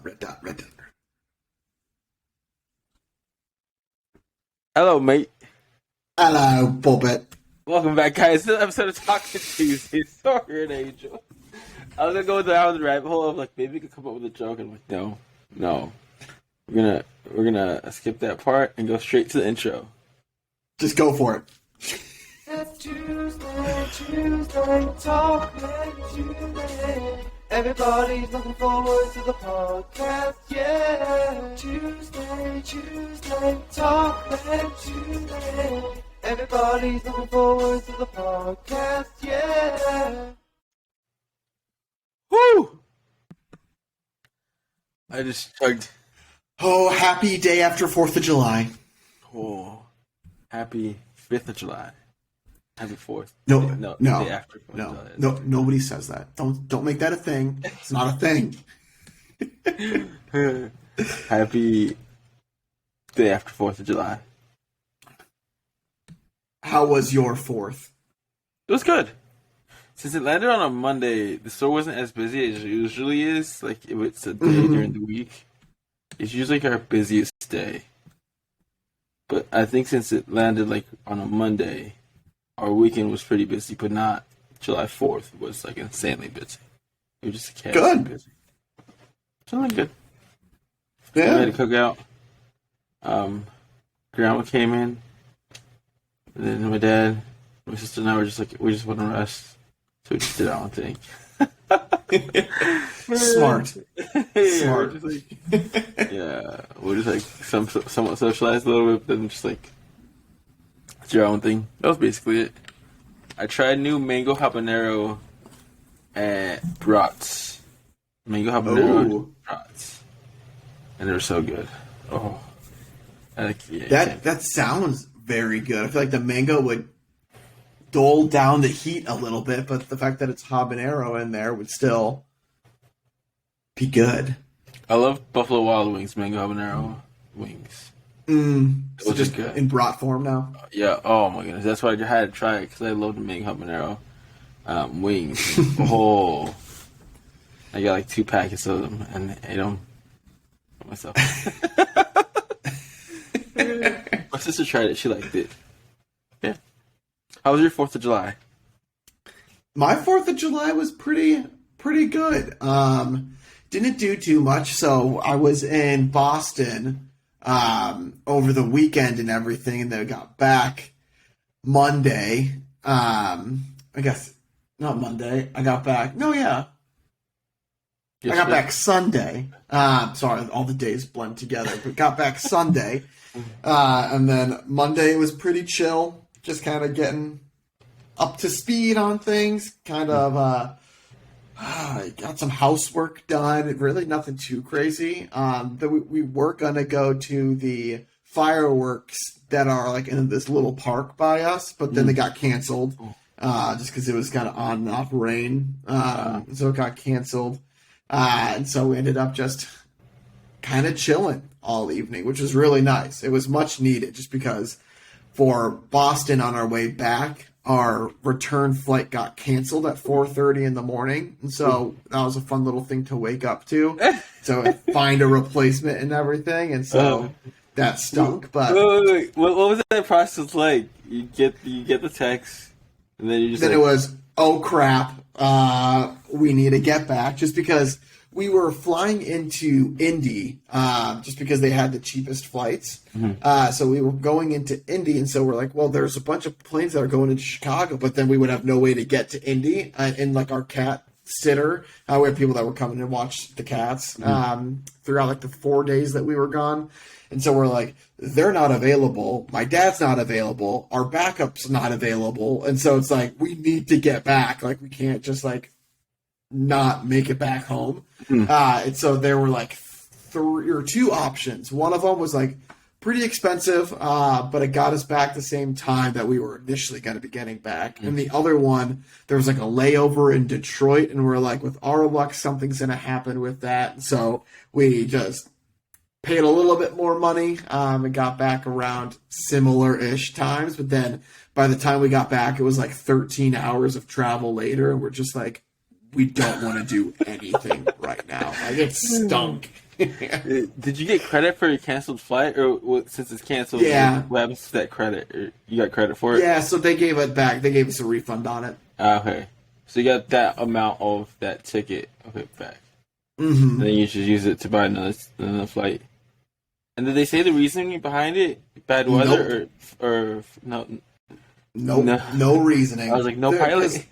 red dot. Hello, mate. Hello, Bobbit. Welcome back, guys. This episode of Talking Tuesday. Sorry, an angel. I was gonna go down the rabbit hole of like maybe we could come up with a joke, and I'm like, no. We're gonna skip that part and go straight to the intro. Just go for it. It's Tuesday, Talkmen Tuesday. Everybody's looking forward to the podcast, yeah. Tuesday, Talkmen Tuesday. Everybody's looking forward to the podcast, yeah. Woo! I just chugged. Oh, happy day after 4th of July. Oh, happy 5th of July. Happy 4th. No, day after 4th of July. no, nobody says that. Don't make that a thing. It's not a thing. Happy day after 4th of July. How was your 4th? It was good. Since it landed on a Monday, the store wasn't as busy as it usually is. Like, if it's a day during the week, it's usually like our busiest day. But I think since it landed like on a Monday, our weekend was pretty busy, but not July 4th was like insanely busy. It was just casually busy. Something good. Yeah. We had a cookout. Grandma came in. And then my dad, my sister and I were just like, we just want to rest. So we just did our own thing. Smart. Smart. We're just like somewhat socialized a little bit, but then just like do your own thing. That was basically it. I tried new mango habanero brats. Mango habanero brats. And they were so good. Oh. That sounds very good. I feel like the mango would dull down the heat a little bit, but the fact that it's habanero in there would still be good. I love Buffalo Wild Wings mango habanero wings. So just good in brat form now. Yeah. Oh my goodness, that's why I had to try it because I love the mango habanero wings. I got like 2 packets of them and ate them for myself. My sister tried it. She liked it. Yeah. How was your 4th of July? My 4th of July was pretty good. Didn't do too much. So I was in Boston over the weekend and everything, and then I got back Monday. I guess not Monday. I got back. No, yeah. I got back Sunday. Sorry, all the days blend together. But got back Sunday. And then Monday was pretty chill. Just kind of getting up to speed on things. Kind of got some housework done. Really nothing too crazy. We were going to go to the fireworks that are like in this little park by us. But then they got canceled just because it was kind of on and off rain. So it got canceled. And so we ended up just kind of chilling all evening, which was really nice. It was much needed just because for Boston on our way back, our return flight got canceled at 4:30 in the morning. And so that was a fun little thing to wake up to. So find a replacement and everything. And so that stunk. But wait. What was that process like? You get the text and then you just it was, oh crap, we need to get back, just because we were flying into Indy, just because they had the cheapest flights. So we were going into Indy, and so we're like, well, there's a bunch of planes that are going into Chicago, but then we would have no way to get to Indy. And like our cat sitter, we had people that were coming to watch the cats throughout like the 4 days that we were gone. And so we're like, they're not available. My dad's not available. Our backup's not available. And so it's like, we need to get back. Like, we can't just like not make it back home. And so there were like 3 or 2 options. One of them was like pretty expensive, but it got us back the same time that we were initially going to be getting back. And the other one, there was like a layover in Detroit, and we're like, with our luck, something's going to happen with that. And so we just paid a little bit more money and got back around similar-ish times. But then by the time we got back, it was like 13 hours of travel later, and we're just like, we don't want to do anything right now. Like, it stunk. Did you get credit for your canceled flight, or since it's canceled? Yeah. What happens to that credit? Or you got credit for it? Yeah, so they gave it back. They gave us a refund on it. Okay. So you got that amount of that ticket back. Mm-hmm. And then you should use it to buy another flight. And did they say the reasoning behind it? Bad weather or no? Nope. No reasoning. I was like, no pilot.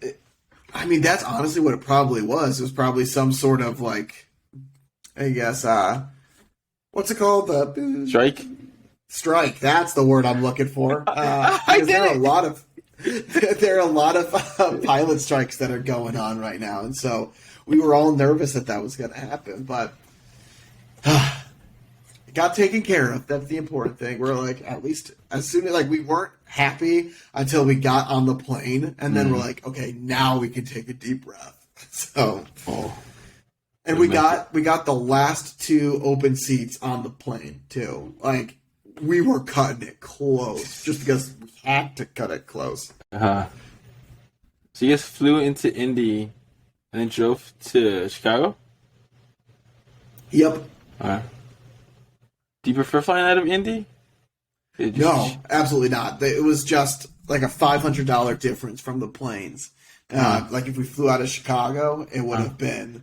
I mean, that's honestly what it probably was. It was probably some sort of like, I guess, what's it called? The Strike. Strike. That's the word I'm looking for. Because there are a lot of pilot strikes that are going on right now, and so we were all nervous that was going to happen, but it got taken care of. That's the important thing. We're like, at least as soon as we weren't happy until we got on the plane, and then we're like, okay, now we can take a deep breath. So, and we got the last 2 open seats on the plane too. Like, we were cutting it close just because we had to cut it close. So you guys flew into Indy and then drove to Chicago? Yep. Do you prefer flying out of Indy? No, absolutely not. It was just like a $500 difference from the planes. Like if we flew out of Chicago, it would have been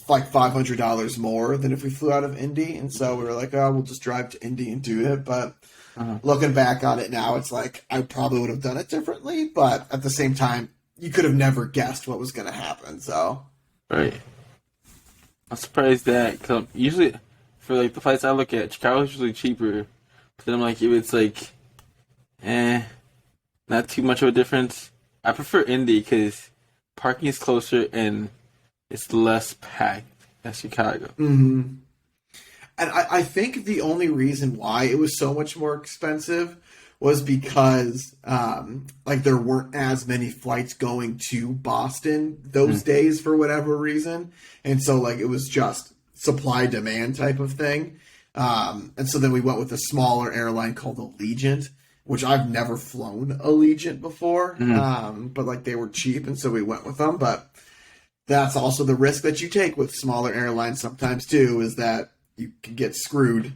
like $500 more than if we flew out of Indy. And so we were like, oh, we'll just drive to Indy and do it. But looking back on it now, it's like I probably would have done it differently. But at the same time, you could have never guessed what was going to happen. So, right. I'm surprised that, cause usually for like the flights I look at, Chicago's usually cheaper. But then I'm like, if it's like, not too much of a difference. I prefer Indy because parking is closer and it's less packed as Chicago. Mm-hmm. And I think the only reason why it was so much more expensive was because there weren't as many flights going to Boston those days for whatever reason. And so it was just supply demand type of thing. And so then we went with a smaller airline called Allegiant, which I've never flown Allegiant before. But they were cheap, and so we went with them. But that's also the risk that you take with smaller airlines sometimes too, is that you can get screwed.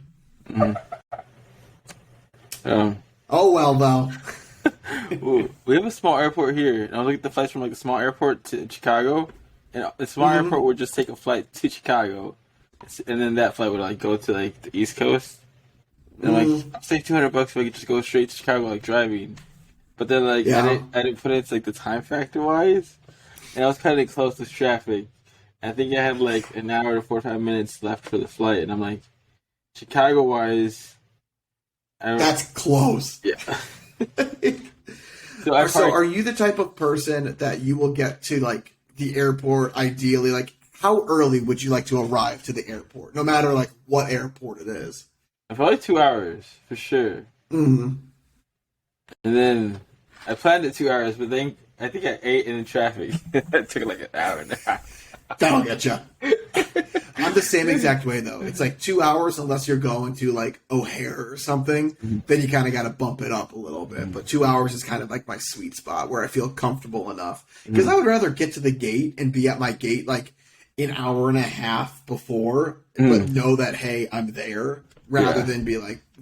Oh well, though. Ooh, we have a small airport here. And I look at the flights from a small airport to Chicago, and the small airport would just take a flight to Chicago, and then that flight would go to the East Coast. And I'll save $200 if I could just go straight to Chicago driving. But then I didn't put it into the time factor wise, and I was cutting it close to traffic. I think I had an hour to 45 minutes left for the flight, and I'm like, Chicago wise, that's close. Yeah. So are you the type of person that you will get to the airport ideally? How early would you like to arrive to the airport, no matter what airport it is? Probably 2 hours for sure. Mm-hmm. And then I planned it 2 hours, but then I think I ate in traffic. That took an hour and a half. That'll get you. I'm the same exact way though. It's 2 hours unless you're going to O'Hare or something. Then you kind of got to bump it up a little bit. But 2 hours is kind of my sweet spot where I feel comfortable enough. Because I would rather get to the gate and be at my gate an hour and a half before, but know that hey, I'm there, rather than be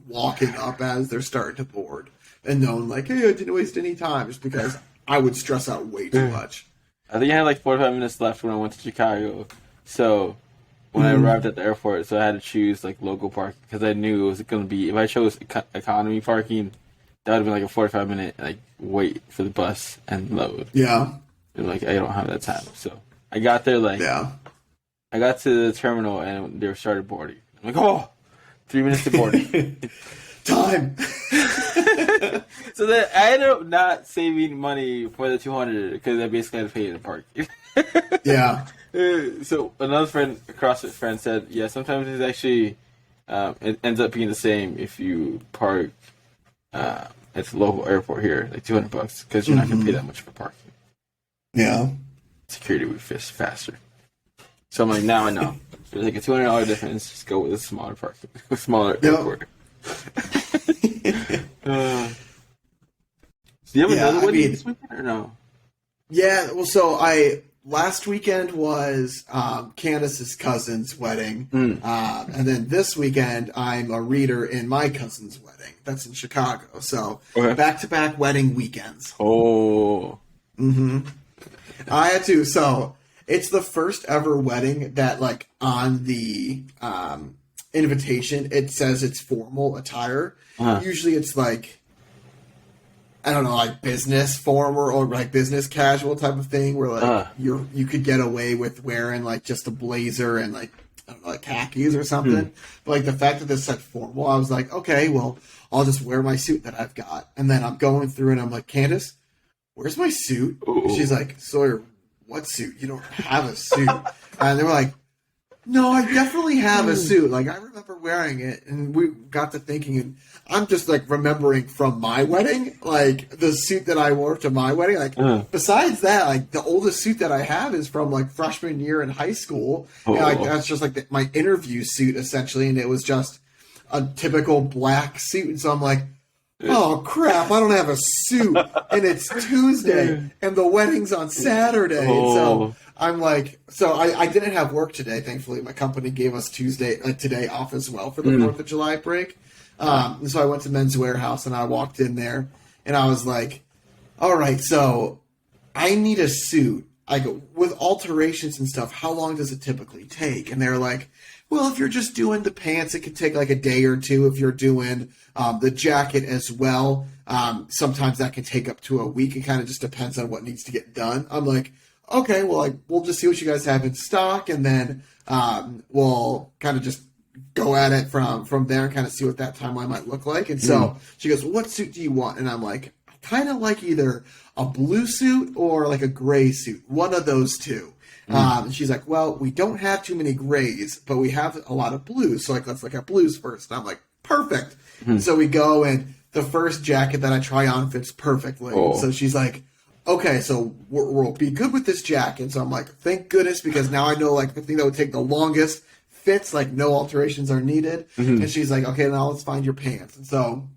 walking up as they're starting to board and knowing hey, I didn't waste any time, just because I would stress out way too much. I think I had 45 minutes left when I went to Chicago. So when I arrived at the airport, so I had to choose local parking because I knew it was going to be, if I chose economy parking, that would have been a 45-minute wait for the bus and load. Yeah. And I don't have that time. So I got there I got to the terminal and they started boarding. I'm like, 3 minutes to boarding. Time. So then I ended up not saving money for the $200 because I basically had to pay the parking. Yeah. So another CrossFit friend said, yeah, sometimes it's actually, it ends up being the same if you park at the local airport here, $200 because you're not going to pay that much for parking. Yeah. Security would be faster. So I'm like, now I know. There's a $200 difference. Just go with a smaller parking, smaller airport. So do you have another one this weekend or no? Yeah, well, so I last weekend was Candace's cousin's wedding. And then this weekend, I'm a reader in my cousin's wedding. That's in Chicago. So back-to-back wedding weekends. Oh. I had to. So it's the first ever wedding that, like, on the invitation, it says it's formal attire. Usually it's like, I don't know, like business formal or like business casual type of thing where like you could get away with wearing like just a blazer and like, I don't know, like khakis or something. But like the fact that this said formal, I was like, okay, well, I'll just wear my suit that I've got. And then I'm going through and I'm like, Candace, where's my suit? She's like, Sawyer, what suit? You don't have a suit. And they were like, no, I definitely have a suit. Like, I remember wearing it, and we got to thinking, and I'm just, like, remembering from my wedding, like, the suit that I wore to my wedding. Like, besides that, like, the oldest suit that I have is from, like, freshman year in high school. And, like, that's just, like, my interview suit, essentially, and it was just a typical black suit. And so I'm like, oh, crap, I don't have a suit, and it's Tuesday, and the wedding's on Saturday. And so I'm like, so I didn't have work today, thankfully. My company gave us today off as well for the 4th of July break. And so I went to Men's Warehouse, and I walked in there, and I was like, all right, so I need a suit. I go, with alterations and stuff, how long does it typically take? And they're like, well, if you're just doing the pants, it could take like a day or two. If you're doing the jacket as well, sometimes that can take up to a week. It kind of just depends on what needs to get done. I'm like, okay, well, like, we'll just see what you guys have in stock, and then we'll kind of just go at it from there and kind of see what that timeline might look like. And so she goes, well, what suit do you want? And I'm like, I kind of like either a blue suit or like a gray suit, one of those two. And she's like, well, we don't have too many grays, but we have a lot of blues. So like, let's look at blues first. And I'm like, perfect. So we go, and the first jacket that I try on fits perfectly. So she's like, okay, so we'll be good with this jacket. So I'm like, thank goodness, because now I know like the thing that would take the longest fits, like no alterations are needed. And she's like, okay, now let's find your pants. And so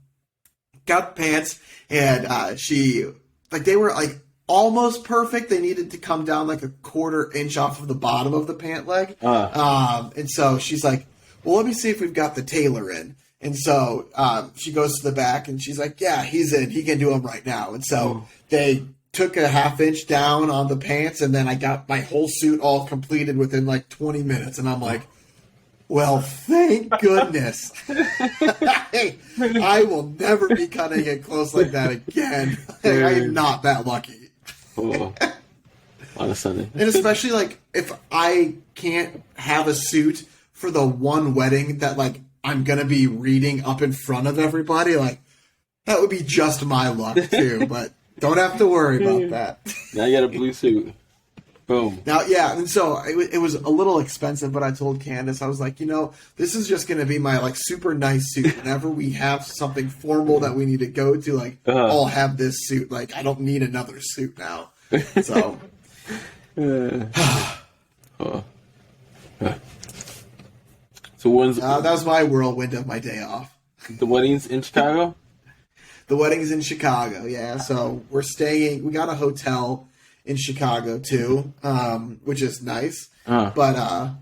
got the pants, and she, like, they were like almost perfect. They needed to come down like a 1/4 inch off of the bottom of the pant leg. And so she's like, well, let me see if we've got the tailor in. And so she goes to the back, and she's like, yeah, he's in. He can do them right now. And so they took a 1/2 inch down on the pants, and then I got my whole suit all completed within like 20 minutes. And I'm like, well, thank goodness. I will never be cutting it close like that again. I am not that lucky. On a Sunday. And especially, like, if I can't have a suit for the one wedding that, like, I'm going to be reading up in front of everybody, like, that would be just my luck, too. But don't have to worry about that. Now you got a blue suit. Boom. Now, yeah, and so it was a little expensive, but I told Candace, I was like, you know, this is just going to be my, like, super nice suit. Whenever we have something formal that we need to go to, like, I'll have this suit. Like, I don't need another suit now. So. So when's that was my whirlwind of my day off. The wedding's in Chicago? The wedding's in Chicago, yeah. So we're staying, we got a hotel in Chicago too, which is nice. But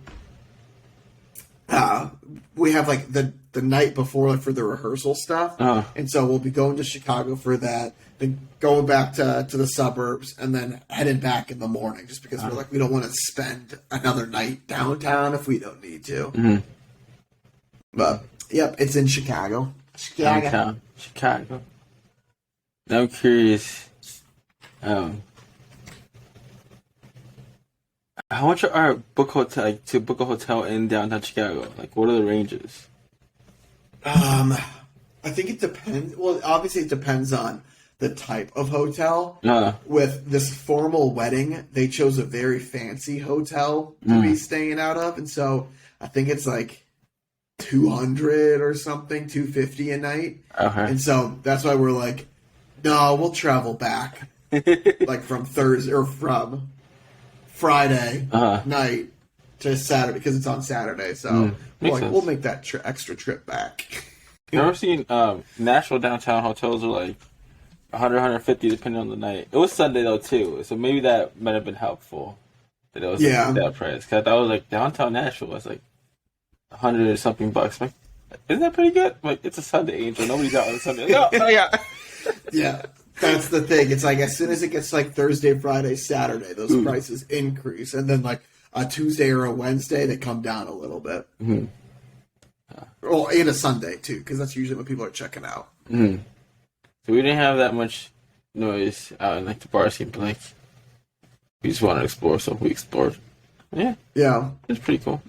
we have like the night before, like, for the rehearsal stuff, and so we'll be going to Chicago for that. Then going back to the suburbs, and then heading back in the morning, just because we're like, we don't want to spend another night downtown if we don't need to. But yep, it's in Chicago. Downtown Chicago. Now I'm curious. How much are book hotel, like, to book a hotel in downtown Chicago? Like, what are the ranges? I think it depends. Well, obviously it depends on the type of hotel. With this formal wedding, they chose a very fancy hotel to be staying out of, and so I think it's like $200 or something, $250 a night. And so that's why we're like, no, we'll travel back, like from Thursday or from Friday night to Saturday, because it's on Saturday. So we'll make that extra trip back. I've never seen Nashville downtown hotels are like 100, 150 depending on the night. It was Sunday though too, so maybe that might have been helpful. that it was Yeah. like that price. Cause I thought it was like downtown Nashville was like $100 or something bucks. I'm like, isn't that pretty good? I'm like, it's a Sunday, Angel. Nobody's out on Sunday. Like, oh yeah. Yeah, that's the thing. It's like as soon as it gets like Thursday, Friday, Saturday, those prices increase, and then like a Tuesday or a Wednesday, they come down a little bit. Mm-hmm. Well, and a Sunday too, because that's usually when people are checking out. Mm-hmm. So we didn't have that much noise out in like the bar scene, but like we just wanted to explore, so we explored. Yeah, it's pretty cool.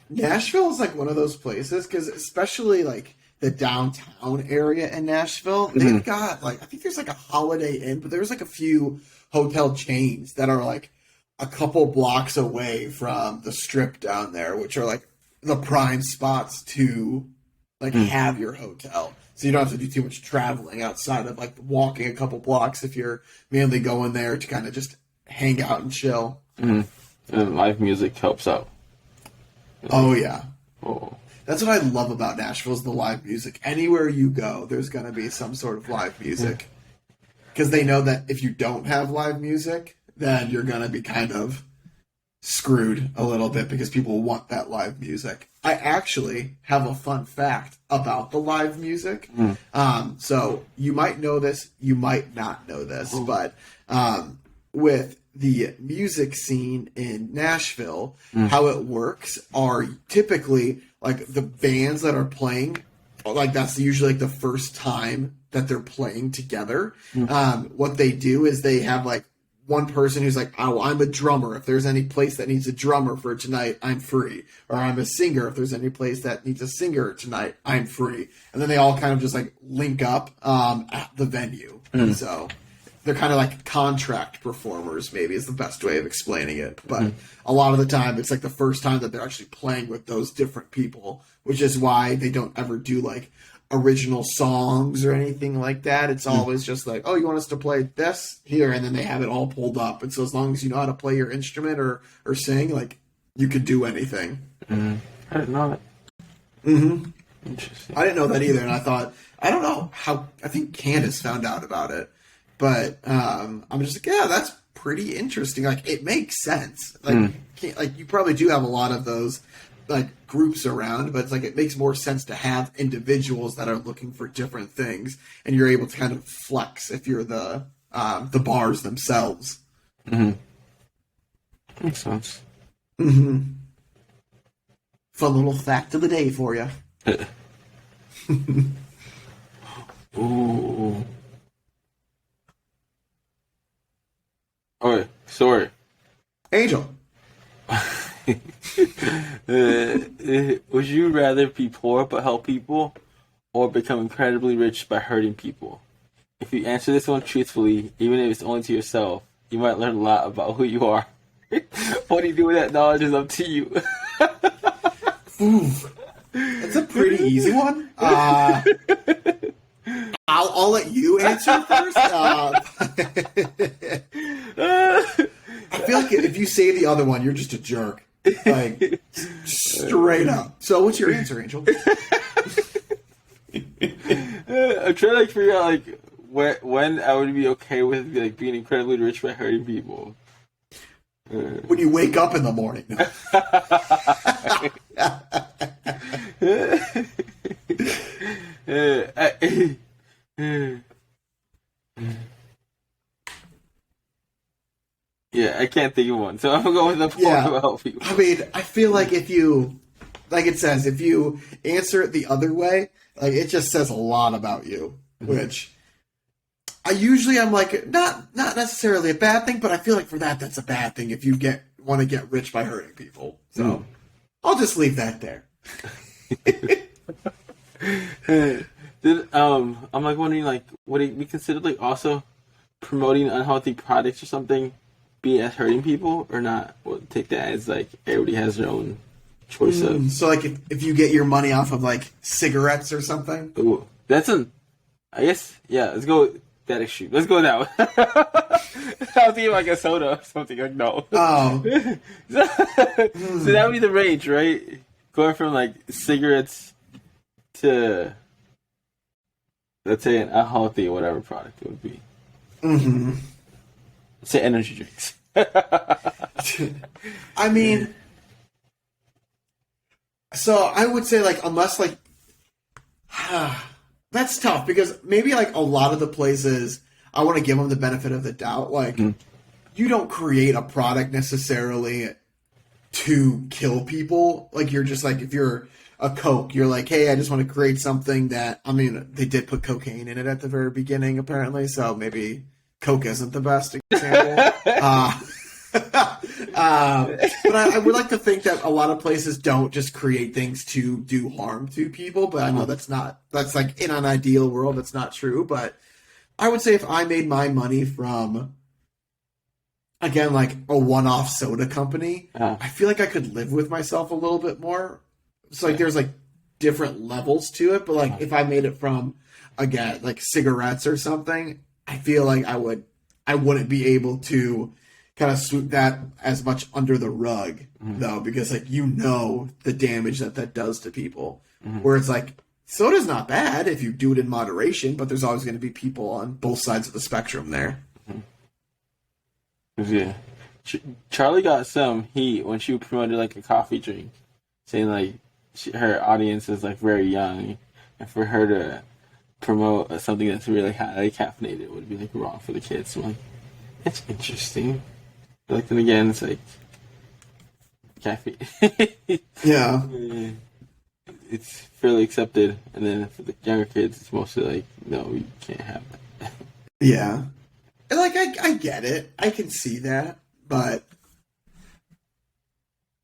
Nashville is like one of those places because especially like the downtown area in Nashville, they've got like I think there's like a Holiday Inn, but there's like a few hotel chains that are like a couple blocks away from the Strip down there, which are like the prime spots to like have your hotel. So you don't have to do too much traveling outside of like walking a couple blocks if you're mainly going there to kind of just hang out and chill. Mm-hmm. And live music helps out. Oh yeah. Oh. That's what I love about Nashville is the live music. Anywhere you go, there's going to be some sort of live music. Because they know that if you don't have live music, then you're going to be kind of screwed a little bit because people want that live music. I actually have a fun fact about the live music. So you might know this, you might not know this, but with the music scene in Nashville, how it works are typically like the bands that are playing, like that's usually like the first time that they're playing together. What they do is they have like one person who's like, oh, I'm a drummer. If there's any place that needs a drummer for tonight, I'm free. Or I'm a singer. If there's any place that needs a singer tonight, I'm free. And then they all kind of just like link up at the venue. So they're kind of like contract performers, maybe is the best way of explaining it. But a lot of the time, it's like the first time that they're actually playing with those different people, which is why they don't ever do like original songs or anything like that. It's always just like, oh, you want us to play this here? And then they have it all pulled up. And so as long as you know how to play your instrument or sing, like you could do anything. I didn't know that. Interesting. I didn't know that either. And I thought, I don't know how, I think Candace found out about it. But I'm just like, yeah, that's pretty interesting. Like, it makes sense. Like, you probably do have a lot of those like groups around, but it's like it makes more sense to have individuals that are looking for different things, and you're able to kind of flex if you're the bars themselves. Makes sense. Fun little fact of the day for you. Ooh. Okay, sorry. Angel. Would you rather be poor but help people, or become incredibly rich by hurting people? If you answer this one truthfully, even if it's only to yourself, you might learn a lot about who you are. What do you do with that knowledge is up to you. Oof. That's a pretty easy one. I'll let you answer first. I feel like if you say the other one, you're just a jerk. Like, straight up. So what's your answer, Angel? I'm trying to like figure out like when I would be okay with like being incredibly rich by hurting people. When you wake up in the morning. Yeah, I can't think of one, so I'm gonna go with the poor to help people. I mean, I feel like if you, like it says, if you answer it the other way, like it just says a lot about you, which I'm like, not necessarily a bad thing, but I feel like for that's a bad thing if you want to get rich by hurting people. So I'll just leave that there. I'm like wondering, like, would it be considered like also promoting unhealthy products or something be as hurting people or not? We'll take that as like everybody has their own choice of. So like if you get your money off of like cigarettes or something. Ooh, I guess let's go with that extreme. Let's go now. I was thinking like a soda or something. Like no. Oh. So that would be the range, right? Going from like cigarettes to, let's say, an unhealthy whatever product it would be. Let's say energy drinks. I mean, so I would say, like, unless, like, that's tough because maybe, like, a lot of the places I want to give them the benefit of the doubt. Like, you don't create a product necessarily to kill people. Like, you're just like, if you're a Coke, you're like, hey, I just want to create something that, I mean, they did put cocaine in it at the very beginning, apparently, so maybe Coke isn't the best example. But I would like to think that a lot of places don't just create things to do harm to people, but I know that's like in an ideal world, that's not true. But I would say if I made my money from, again, like a one-off soda company, I feel like I could live with myself a little bit more. It's like there's like different levels to it, but like if I made it from, again, like cigarettes or something, I feel like I wouldn't be able to kind of sweep that as much under the rug, though, because like the damage that does to people. Where it's like soda's not bad if you do it in moderation, but there's always going to be people on both sides of the spectrum there. Yeah, Charlie got some heat when she promoted like a coffee drink, saying like her audience is like very young, and for her to promote something that's really highly caffeinated would be like wrong for the kids. So I'm like, that's interesting. But like then again, it's like caffeine. Yeah, it's fairly accepted, and then for the younger kids, it's mostly like, no, you can't have that. yeah. And like I get it, I can see that, but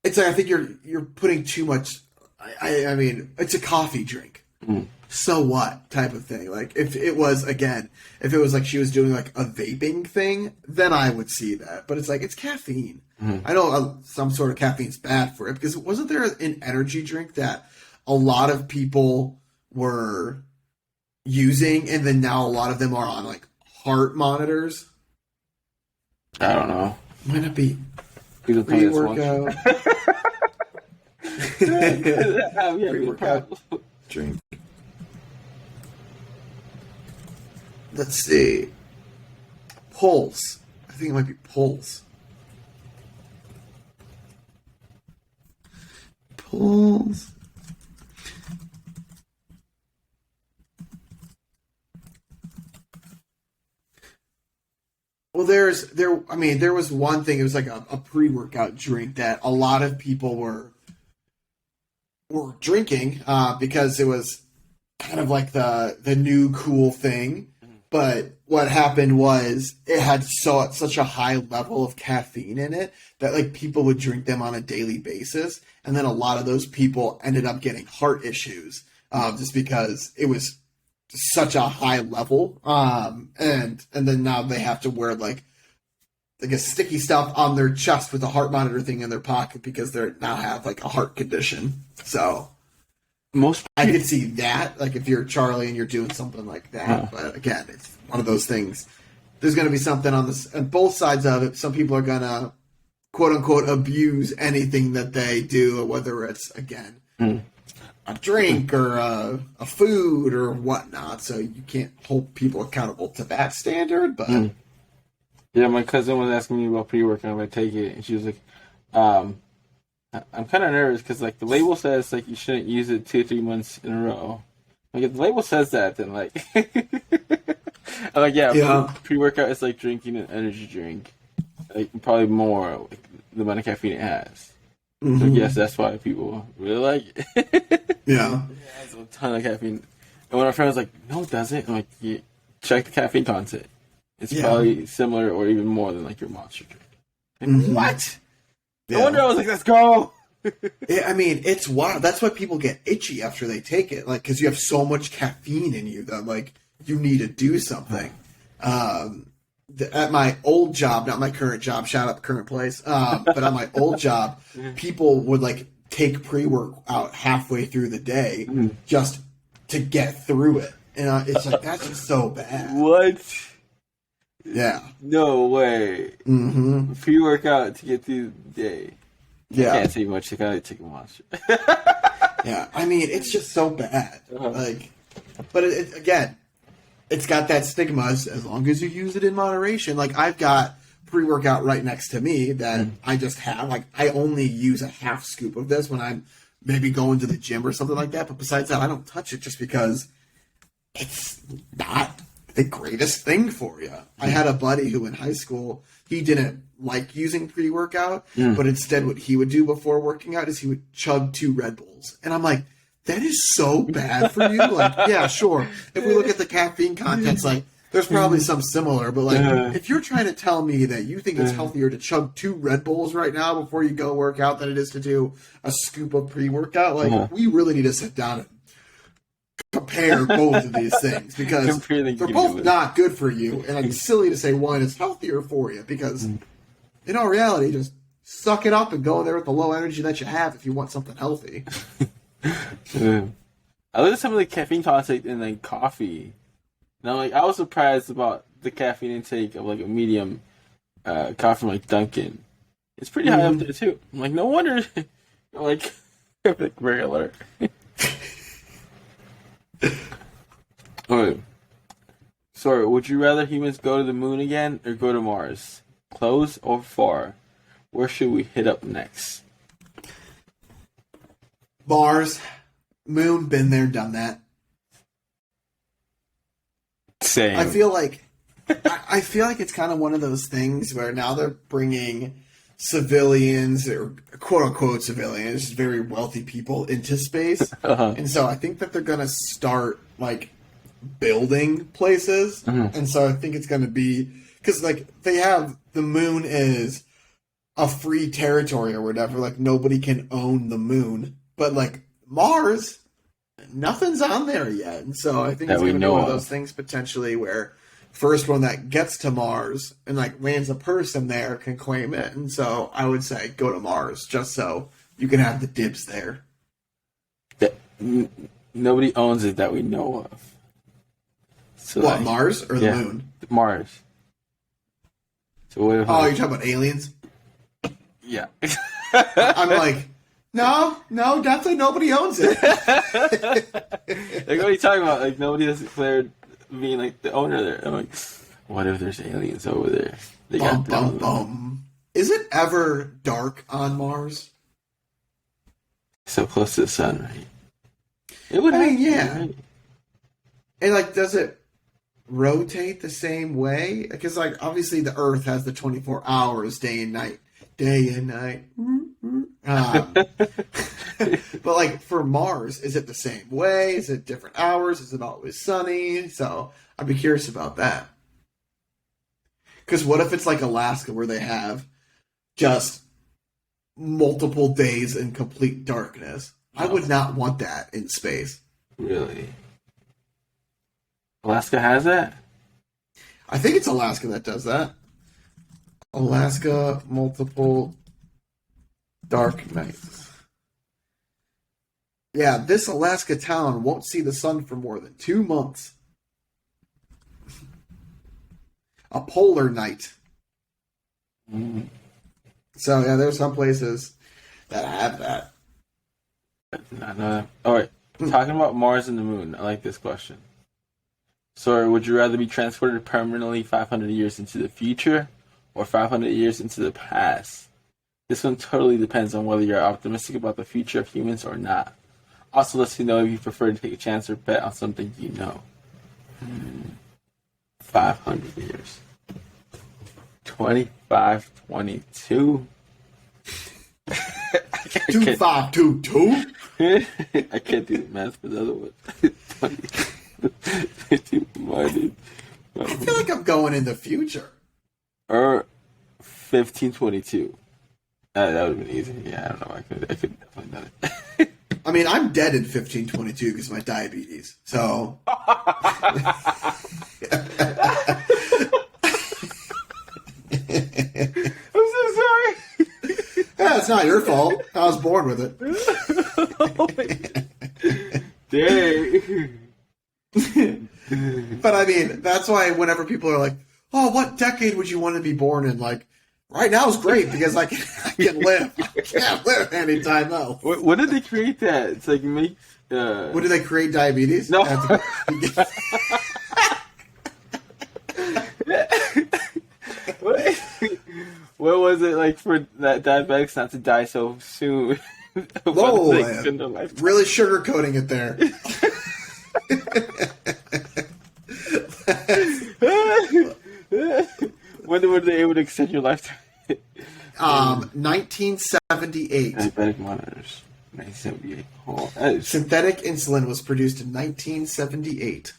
it's like I think you're putting too much. I mean, it's a coffee drink. So what type of thing? Like if it was like she was doing like a vaping thing, then I would see that. But it's like it's caffeine. I know some sort of caffeine's bad for it because wasn't there an energy drink that a lot of people were using, and then now a lot of them are on like heart monitors? I don't know. Might not be pre-workout. Pre-workout drink. Let's see. Pulse. I think it might be Pulse. Pulse. Well, there was one thing. It was like a pre-workout drink that a lot of people were drinking because it was kind of like the new cool thing. But what happened was it had such a high level of caffeine in it that like people would drink them on a daily basis, and then a lot of those people ended up getting heart issues just because it was such a high level, and then now they have to wear like a sticky stuff on their chest with a heart monitor thing in their pocket because they now have like a heart condition. So I could see that, like if you're Charlie and you're doing something like that. But again, it's one of those things. There's going to be something on both sides of it. Some people are going to quote unquote abuse anything that they do, whether it's again a drink or a food or whatnot. So you can't hold people accountable to that standard. But yeah, my cousin was asking me about pre-workout if I take it, and she was like, I'm kind of nervous because like the label says like you shouldn't use it 2-3 months in a row. Like if the label says that, then like I'm like, yeah. Pre-workout is like drinking an energy drink, like probably more like, the amount of caffeine it has. So yes, that's why people really like it. Yeah. It has a ton of caffeine. And when our friend was like, no, it doesn't. I'm like, yeah, check the caffeine content. It's probably similar or even more than like your Monster drink. Like, what? Yeah. No wonder I was like, let's go. Yeah, I mean, it's wild. That's why people get itchy after they take it, like because you have so much caffeine in you that like you need to do something. At my old job, not my current job, shout out the current place, but at my old job, people would like take pre-workout halfway through the day just to get through it, and it's like that's just so bad. What? Yeah. No way. Pre-workout to get through the day. Yeah. I can't say much. I gotta take a Monster. Yeah. I mean, it's just so bad. Like, but again, it's got that stigma as long as you use it in moderation. Like I've got pre-workout right next to me that I just have. Like, I only use a half scoop of this when I'm maybe going to the gym or something like that. But besides that, I don't touch it just because it's not the greatest thing for you. I had a buddy who in high school, he didn't like using pre-workout, but instead what he would do before working out is he would chug 2 Red Bulls. And I'm like, that is so bad for you. Like, yeah, sure. If we look at the caffeine contents, like, there's probably some similar, but like, if you're trying to tell me that you think it's healthier to chug 2 Red Bulls right now before you go work out than it is to do a scoop of pre-workout, like, we really need to sit down and compare both of these things because they're both not good for you, and it's silly to say one is healthier for you because in all reality, just suck it up and go there with the low energy that you have if you want something healthy. I looked at some of the caffeine content in like coffee, and I was surprised about the caffeine intake of like a medium coffee from like Dunkin'. It's pretty high up there too. I'm like, no wonder, like regular. Okay. Sorry, would you rather humans go to the moon again or go to Mars? Close or far? Where should we hit up next? Mars, moon, been there, done that. Same. I feel like it's kind of one of those things where now they're bringing civilians or quote unquote civilians, very wealthy people into space, and so I think that they're gonna start like building places, and so I think it's gonna be because like they have the moon is a free territory or whatever, like nobody can own the moon, but like Mars, nothing's on there yet, and so I think it's gonna be one of those things potentially where first one that gets to Mars and like lands a person there can claim it. And so I would say go to Mars just so you can have the dibs there. Nobody owns it that we know of. So what, Mars or the moon? Mars. So what if you're talking about aliens? Yeah. I'm like, no, definitely nobody owns it. Like, what are you talking about? Like, nobody has declared being like the owner there. I'm like, what if there's aliens over there? They Is it ever dark on Mars? So close to the sun, right? It would. Yeah. Right? And like, does it rotate the same way? Because like, obviously, the Earth has the 24 hours, day and night. But like for Mars, is it the same way? Is it different hours? Is it always sunny? So I'd be curious about that. Because what if it's like Alaska where they have just multiple days in complete darkness? I would not want that in space. Really? Alaska has that? I think it's Alaska that does that. Alaska, multiple dark nights. Yeah, this Alaska town won't see the sun for more than 2 months. A polar night. So, yeah, there's some places that have that. I did not know that. All right. Talking about Mars and the moon. I like this question. So, would you rather be transported permanently 500 years into the future or 500 years into the past? This one totally depends on whether you're optimistic about the future of humans or not. Also, lets you know if you prefer to take a chance or bet on something you know. 500 years. 25, 22. 2522. I can't do the math for the other one. 20 I feel like I'm going in the future. Or 1522. That would have been easy. Yeah, I don't know. I could definitely done it. I mean, I'm dead in 1522 because of my diabetes. So. I'm so sorry. Yeah, it's not your fault. I was born with it. Dang. But I mean, that's why whenever people are like, oh, what decade would you want to be born in? Like, right now is great because I can live. I can't live anytime else. When did they create that? It's like make. When did they create diabetes? No. What was it like for that diabetics not to die so soon? Whoa, Like, their life. really sugarcoating it there. When were they able to extend your lifetime? 1978. Diabetic monitors. 1978. Oh, that is... Synthetic insulin was produced in 1978.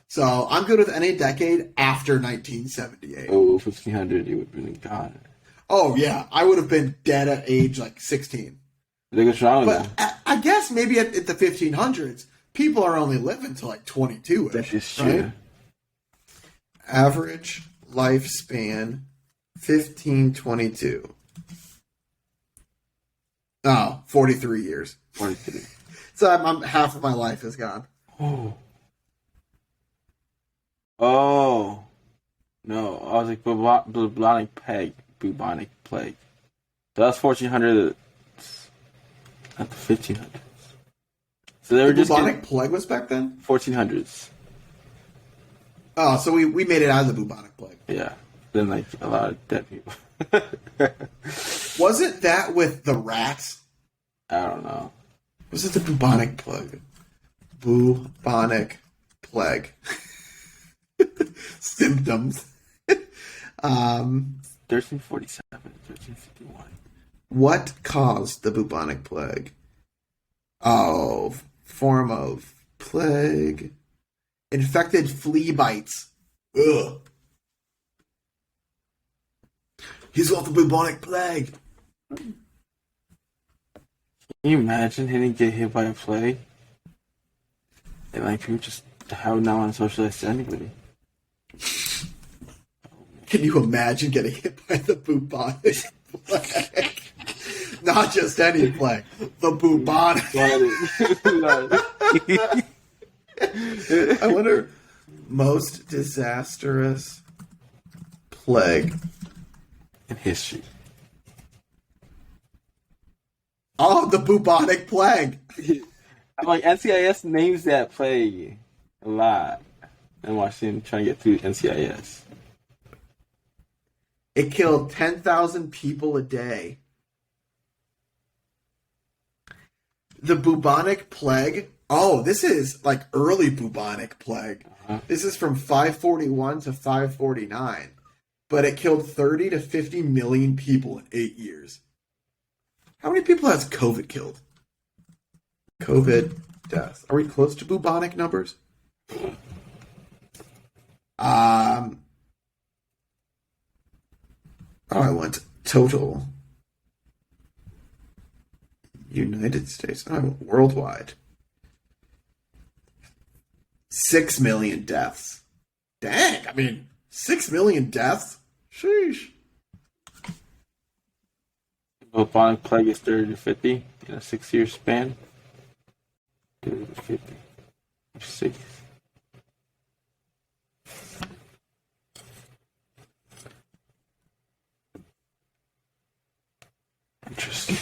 So I'm good with any decade after 1978. Oh, 1500, you would have been gone. Oh, yeah. I would have been dead at age like 16. Look what's wrong with But them. I guess maybe at the 1500s, people are only living to like 22. That is true. Right? Average lifespan 1522. Oh, 43 years. 43. So I'm half of my life is gone. Oh. No, I was like bubonic plague. Bubonic plague. So that's 1400. Not the 1500s. So they were just bubonic plague was back then? 1400s. Oh, so we made it out of the bubonic plague. Yeah. Then like a lot of dead people. Wasn't that with the rats? I don't know. Was it the bubonic plague? Bubonic plague. Symptoms. 1347, 1351. What caused the bubonic plague? Oh, form of plague. Infected flea bites. Ugh. He's got the bubonic plague. Can you imagine he didn't get hit by a plague? And like people just how now unsocialized to anybody. Can you imagine getting hit by the bubonic plague? Not just any plague. The bubonic. I wonder, most disastrous plague in history. Oh, the bubonic plague. I'm like, NCIS names that plague a lot. And watching him trying to get through NCIS. It killed 10,000 people a day. The bubonic plague. Oh, this is like early bubonic plague. Uh-huh. This is from 541 to 549. But it killed 30 to 50 million people in 8 years. How many people has COVID killed? COVID deaths. Are we close to bubonic numbers? Oh, I want total United States. Oh, worldwide. 6 million deaths. Dang, I mean, 6 million deaths? Sheesh. Bubonic plague is 30 to 50 in a 6-year span. 30 to 50. 6. Interesting.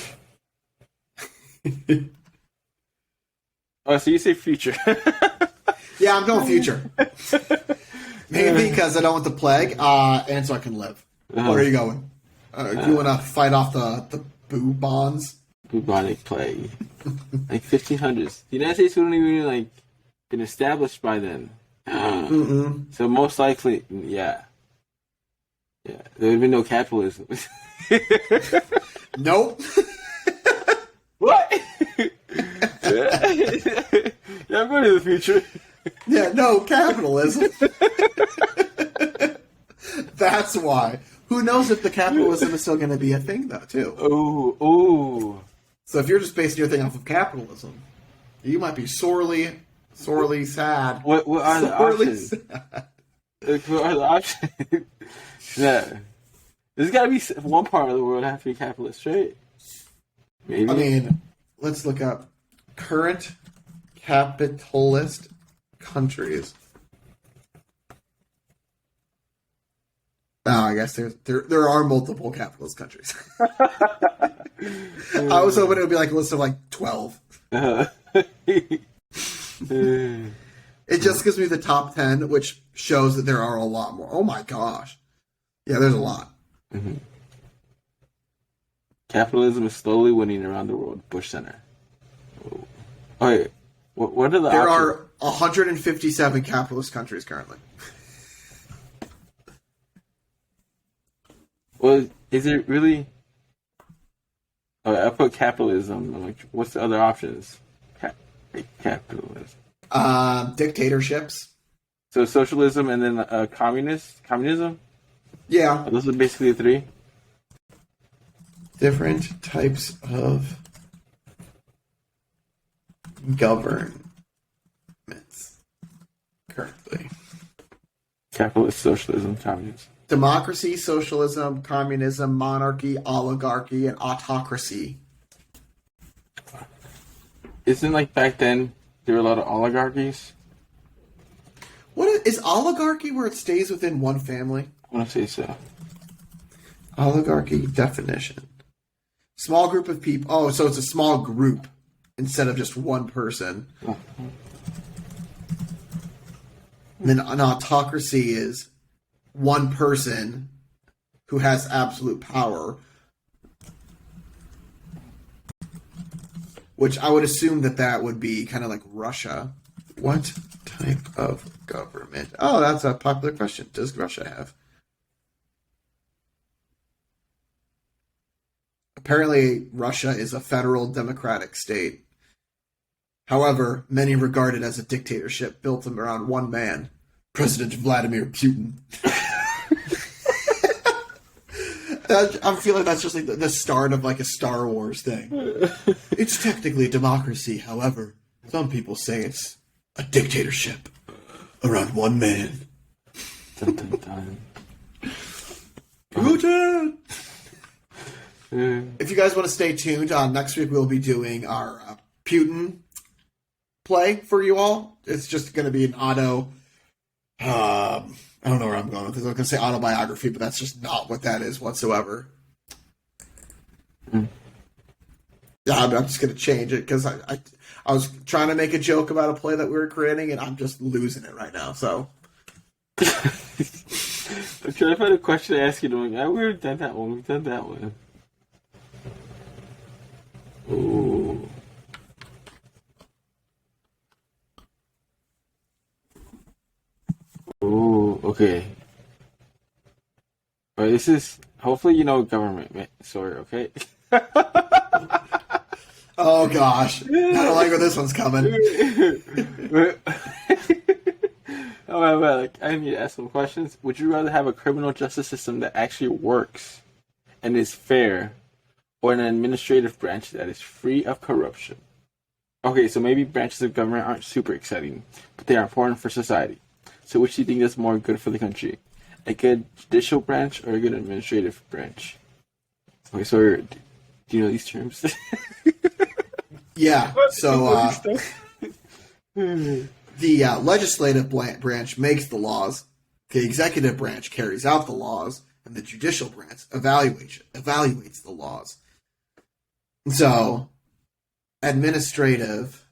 Oh, so you say future. Yeah, I'm going future. Maybe because I don't want the plague, and so I can live. Where are you going? You want to fight off the bubons? Bubonic plague. Like 1500s. The United States wouldn't even like been established by then. So most likely, yeah. Yeah, there would have been no capitalism. Nope. What? Yeah, I'm going to the future. Yeah, no capitalism. That's why. Who knows if the capitalism is still going to be a thing, though, too. Ooh. So if you're just basing your thing off of capitalism, you might be sorely sad. What are the Sorely options? sad. Like, what are the options? Yeah. There's got to be one part of the world that has to be capitalist, right? Maybe. I mean, let's look up current capitalist countries. Oh, I guess there are multiple capitalist countries. I was hoping it would be like a list of like 12. It just gives me the top 10, which shows that there are a lot more. Oh my gosh. Yeah, there's a lot. Capitalism is slowly winning around the world. Bush Center. Oh, wait. What are the There options? are 157 capitalist countries currently. Well, is it really? Oh, I put capitalism. I'm like, what's the other options? Capitalism. Dictatorships. So socialism and then communism. Yeah. Those are basically the three. Different types of governments currently. Capitalist, socialism, communism. Democracy, socialism, communism, monarchy, oligarchy, and autocracy. Isn't like back then there were a lot of oligarchies? What is oligarchy where it stays within one family? I want to say so. Oligarchy definition. Small group of people. Oh, so it's a small group instead of just one person. Oh. And then an autocracy is one person who has absolute power. Which I would assume that would be kind of like Russia. What type of government? Oh, that's a popular question. Does Russia have? Apparently, Russia is a federal democratic state. However, many regard it as a dictatorship built around one man, President Vladimir Putin. I feel like that's just like the start of like a Star Wars thing. It's technically a democracy, however, some people say it's a dictatorship around one man. Dun, dun, dun. Putin! If you guys want to stay tuned, next week we'll be doing our Putin play for you all. It's just going to be an auto. I don't know where I'm going with this. I was going to say autobiography, but that's just not what that is whatsoever. Mm. Yeah, I'm just going to change it because I was trying to make a joke about a play that we were creating, and I'm just losing it right now. So. I'm trying to find a question to ask you. Doing, we've done that one. We've done that one. Ooh. Ooh, okay. All right, this is hopefully you know government. Sorry, okay. Oh gosh, I don't like where this one's coming. I need to ask some questions. Would you rather have a criminal justice system that actually works and is fair, or an administrative branch that is free of corruption? Okay, so maybe branches of government aren't super exciting, but they are important for society. So which do you think is more good for the country? A good judicial branch or a good administrative branch? Okay, so do you know these terms? Yeah, so the legislative branch makes the laws, the executive branch carries out the laws, and the judicial branch evaluates the laws. So, administrative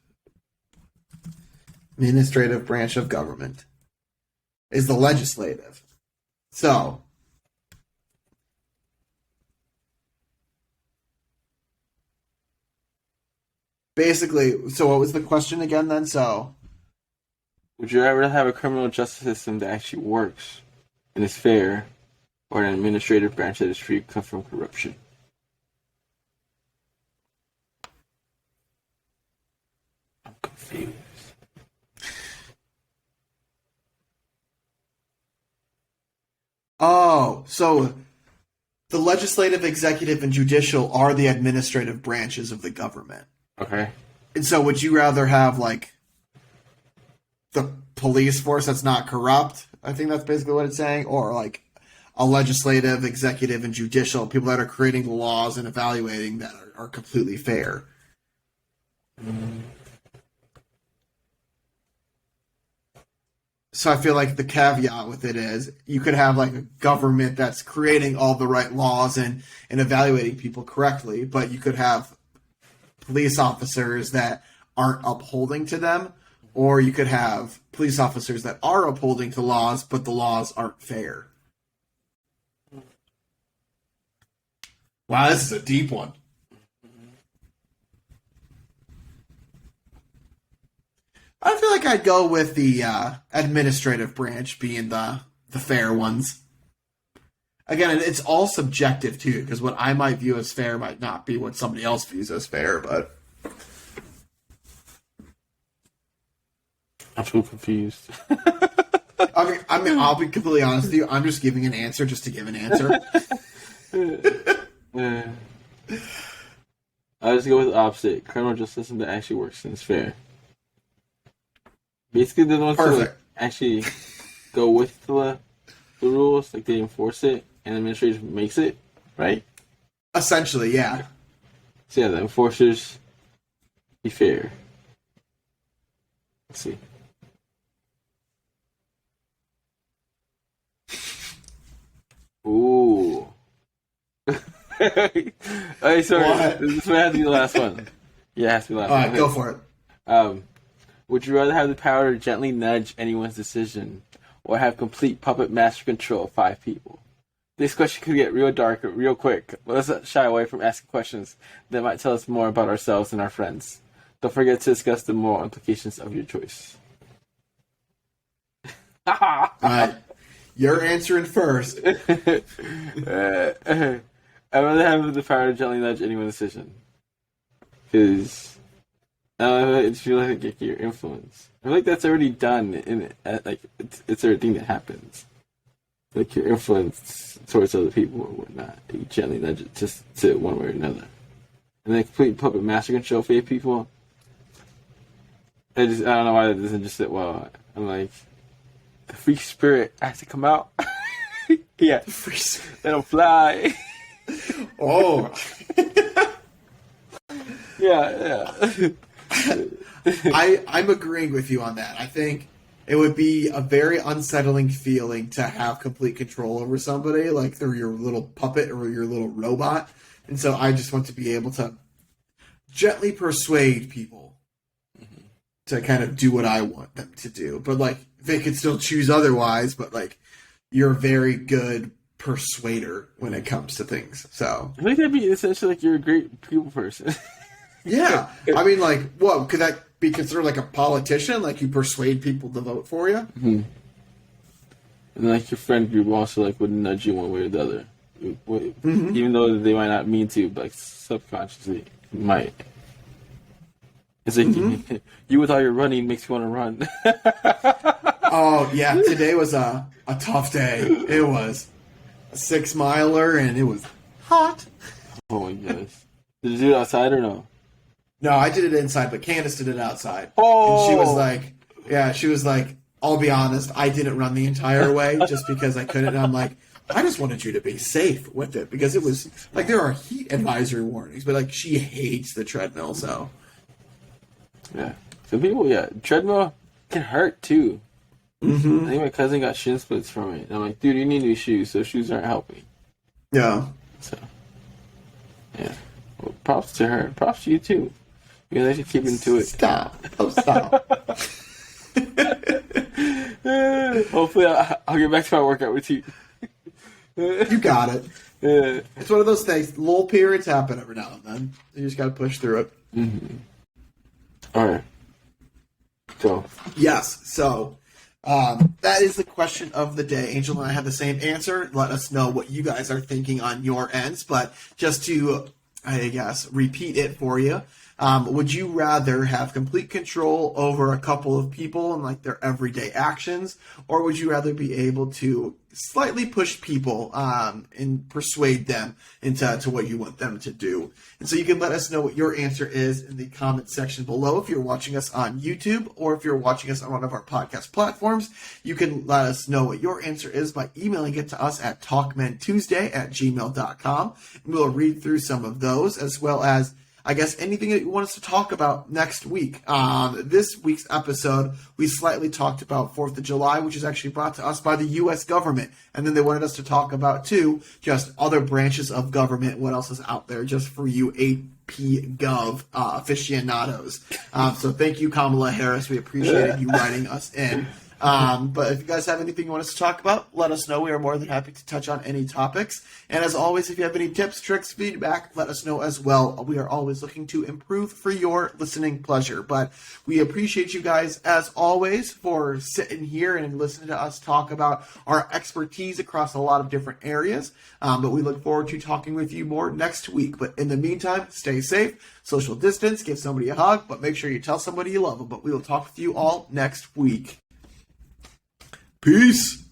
branch of government is the legislative. So, basically, so what was the question again then? So, Would you rather have a criminal justice system that actually works and is fair, or an administrative branch that is free from corruption? I'm confused. oh, so the legislative, executive, and judicial are the administrative branches of the government. Okay. And so would you rather have, like, the police force that's not corrupt? I think that's basically what it's saying. Or, like, a legislative, executive, and judicial, people that are creating the laws and evaluating that are completely fair. So I feel like the caveat with it is you could have, like, a government that's creating all the right laws and evaluating people correctly, but you could have police officers that aren't upholding to them, or you could have police officers that are upholding to laws, but the laws aren't fair. Wow, this is a deep one. I feel like I'd go with the administrative branch being the fair ones. Again, it's all subjective, too, because what I might view as fair might not be what somebody else views as fair, but... I'm so confused. I mean, I'll be completely honest with you. I'm just giving an answer just to give an answer. I'll just go with the opposite. Criminal justice system that actually works and is fair. Basically, they're the ones who like, actually go with the rules, like they enforce it, and the administration makes it, right? Essentially, yeah. So yeah, the enforcers be fair. Let's see. Ooh. Alright, sorry. What? This might have to be the last one. Yeah, it has to be the last All one. right, go for it. Would you rather have the power to gently nudge anyone's decision or have complete puppet master control of 5 people? This question could get real dark real quick, but let's not shy away from asking questions that might tell us more about ourselves and our friends. Don't forget to discuss the moral implications of your choice. All right. You're answering first. I'd rather have the power to gently nudge anyone's decision. Because I just feel like it your influence. I feel like that's already done in like it's a thing that happens. Like your influence towards other people or whatnot. You gently nudge it just to one way or another. And then complete puppet master control for people. I don't know why that doesn't just sit well. I'm like, the free spirit has to come out. Yeah. Let them fly. Oh. Yeah. I'm agreeing with you on that. I think it would be a very unsettling feeling to have complete control over somebody, like they're your little puppet or your little robot. And so I just want to be able to gently persuade people to kind of do what I want them to do. But, like, they could still choose otherwise, but, like, you're a very good persuader when it comes to things. So I think that'd be essentially like you're a great people person. yeah. I mean, like, what, could that be considered like a politician? Like, you persuade people to vote for you? Mm-hmm. And, like, your friend group also, like, would nudge you one way or the other. Mm-hmm. Even though they might not mean to, but, like, subconsciously might. It's like, you with all your running makes you want to run. Oh, yeah. Today was a tough day. It was a 6-miler, and it was hot. Oh, my goodness. Did you do it outside or no? No, I did it inside, but Candace did it outside. Oh! And she was like, I'll be honest, I didn't run the entire way just because I couldn't. And I'm like, I just wanted you to be safe with it because it was, like, there are heat advisory warnings, but, like, she hates the treadmill, so. Yeah. Some people, treadmill can hurt, too. Mm-hmm. I think my cousin got shin splits from it. And I'm like, dude, you need new shoes, so shoes aren't helping. Yeah. So, yeah. Well, props to her. Props to you, too. You guys should keep into it. Stop. Oh, stop. Hopefully, I'll get back to my workout with you. You got it. Yeah. It's one of those things. Lull periods happen every now and then. You just got to push through it. Mm-hmm. All right. So. Yes. So that is the question of the day. Angel and I have the same answer. Let us know what you guys are thinking on your ends. But just to, I guess, repeat it for you. Would you rather have complete control over a couple of people and like their everyday actions, or would you rather be able to slightly push people and persuade them into what you want them to do? And so you can let us know what your answer is in the comment section below. If you're watching us on YouTube or if you're watching us on one of our podcast platforms, you can let us know what your answer is by emailing it to us at talkmentuesday@gmail.com. And we'll read through some of those as well as I guess anything that you want us to talk about next week. This week's episode, we slightly talked about 4th of July, which is actually brought to us by the U.S. government. And then they wanted us to talk about, too, just other branches of government. What else is out there just for you AP Gov aficionados. So thank you, Kamala Harris. We appreciated you writing us in. But if you guys have anything you want us to talk about, let us know. We are more than happy to touch on any topics. And as always, if you have any tips, tricks, feedback, let us know as well. We are always looking to improve for your listening pleasure. But we appreciate you guys, as always, for sitting here and listening to us talk about our expertise across a lot of different areas. But we look forward to talking with you more next week. But in the meantime, stay safe, social distance, give somebody a hug, but make sure you tell somebody you love them. But we will talk with you all next week. Peace.